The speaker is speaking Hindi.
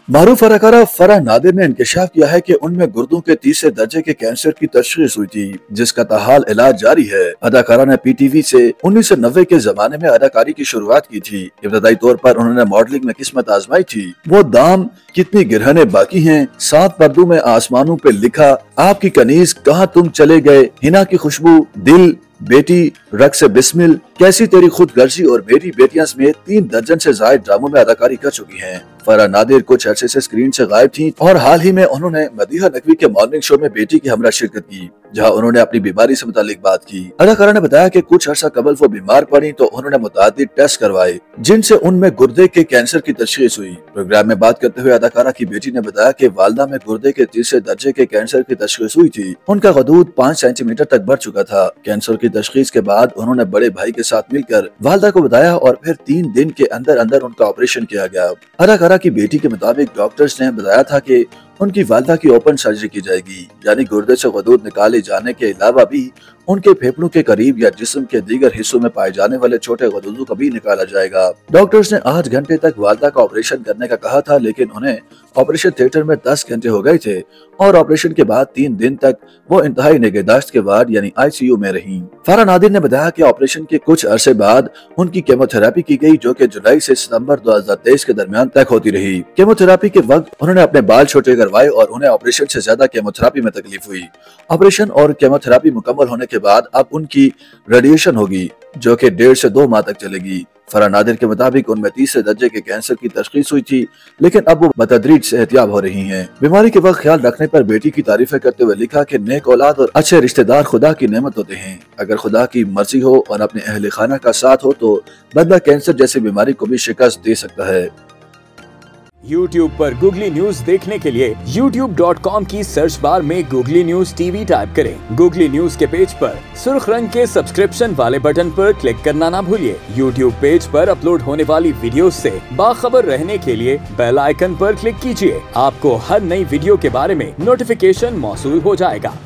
मारूफ अदाकारा फराह नादिर ने इंकशाफ किया है कि उनमें गुर्दों के तीसरे दर्जे के कैंसर की तशखीस हुई थी, जिसका ताहाल इलाज जारी है। अदाकारा ने पीटीवी से 1990 के जमाने में अदाकारी की शुरुआत की थी। इब्तदाई तौर पर उन्होंने मॉडलिंग में किस्मत आजमाई थी। वो दाम कितनी गिरहने बाकी हैं, 7 पर्दों में आसमानों पे लिखा, आपकी कनीज, कहाँ तुम चले गए, हिना की खुशबू, दिल, बेटी, रक्स बिस्मिल, कैसी तेरी खुद गर्जी और मेरी बेटियां समेत 3 दर्जन से ज्यादा ड्रामों में अदाकारी कर चुकी हैं। फराह नादिर कुछ अरसे से स्क्रीन से गायब थीं और हाल ही में उन्होंने मदीहा नकवी के मॉर्निंग शो में बेटी की हमरा शिरकत की, जहां उन्होंने अपनी बीमारी से मुतालिक बात की। अदाकारा ने बताया कि कुछ अर्सा कबल वो बीमार पड़ी तो उन्होंने मुतादिद टेस्ट करवाए, जिनसे उनमें गुर्दे के कैंसर की तशखीस हुई। प्रोग्राम में बात करते हुए अदाकारा की बेटी ने बताया कि वालदा में गुर्दे के तीसरे दर्जे के कैंसर की तशखीस हुई थी। उनका गदूद 5 सेंटीमीटर तक बढ़ चुका था। कैंसर की तशखीस के बाद उन्होंने बड़े भाई के साथ मिलकर वालदा को बताया और फिर 3 दिन के अंदर अंदर उनका ऑपरेशन किया गया। अदाकारा की बेटी के मुताबिक डॉक्टर्स ने बताया था कि उनकी वालदा की ओपन सर्जरी की जाएगी, यानी गुर्दे से गदूद निकाले जाने के अलावा भी उनके फेफड़ों के करीब या जिस्म के दीगर हिस्सों में पाए जाने वाले छोटे गदूदों को भी निकाला जाएगा। डॉक्टर्स ने 8 घंटे तक वालदा का ऑपरेशन करने का कहा था, लेकिन उन्हें ऑपरेशन थिएटर में 10 घंटे हो गए थे और ऑपरेशन के बाद 3 दिन तक वो इंतहाई निगहदाश्त के वार्ड यानी ICU में रहीं। फराह नादिर ने बताया कि ऑपरेशन के कुछ अरसे बाद उनकी केमोथेरेपी की गई, जो कि जुलाई से सितंबर 2023 के दरमियान तक होती रही। केमोथेरेपी के वक्त उन्होंने अपने बाल छोटे करवाए और उन्हें ऑपरेशन से ज्यादा केमोथेरेपी में तकलीफ हुई। ऑपरेशन और केमोथेरेपी मुकम्मल होने के बाद अब उनकी रेडिएशन होगी, जो कि 1.5 से 2 माह तक चलेगी। फराह नादिर के मुताबिक उनमें तीसरे दर्जे के कैंसर की तशखीस हुई थी, लेकिन अब वो बतदरीज सेहतियाब हो रही हैं। बीमारी के वक्त ख्याल रखने पर बेटी की तारीफें करते हुए लिखा कि नेक औलाद और अच्छे रिश्तेदार खुदा की नेमत होते हैं। अगर खुदा की मर्जी हो और अपने अहले खाना का साथ हो तो बंदा कैंसर जैसी बीमारी को भी शिकस्त दे सकता है। YouTube पर गूगली न्यूज देखने के लिए youtube.com की सर्च बार में गूगली न्यूज TV टाइप करें। गूगली न्यूज के पेज पर सुर्ख रंग के सब्सक्रिप्शन वाले बटन पर क्लिक करना ना भूलिए। YouTube पेज पर अपलोड होने वाली वीडियोस से बाखबर रहने के लिए बेल आइकन पर क्लिक कीजिए। आपको हर नई वीडियो के बारे में नोटिफिकेशन मौसूल हो जाएगा।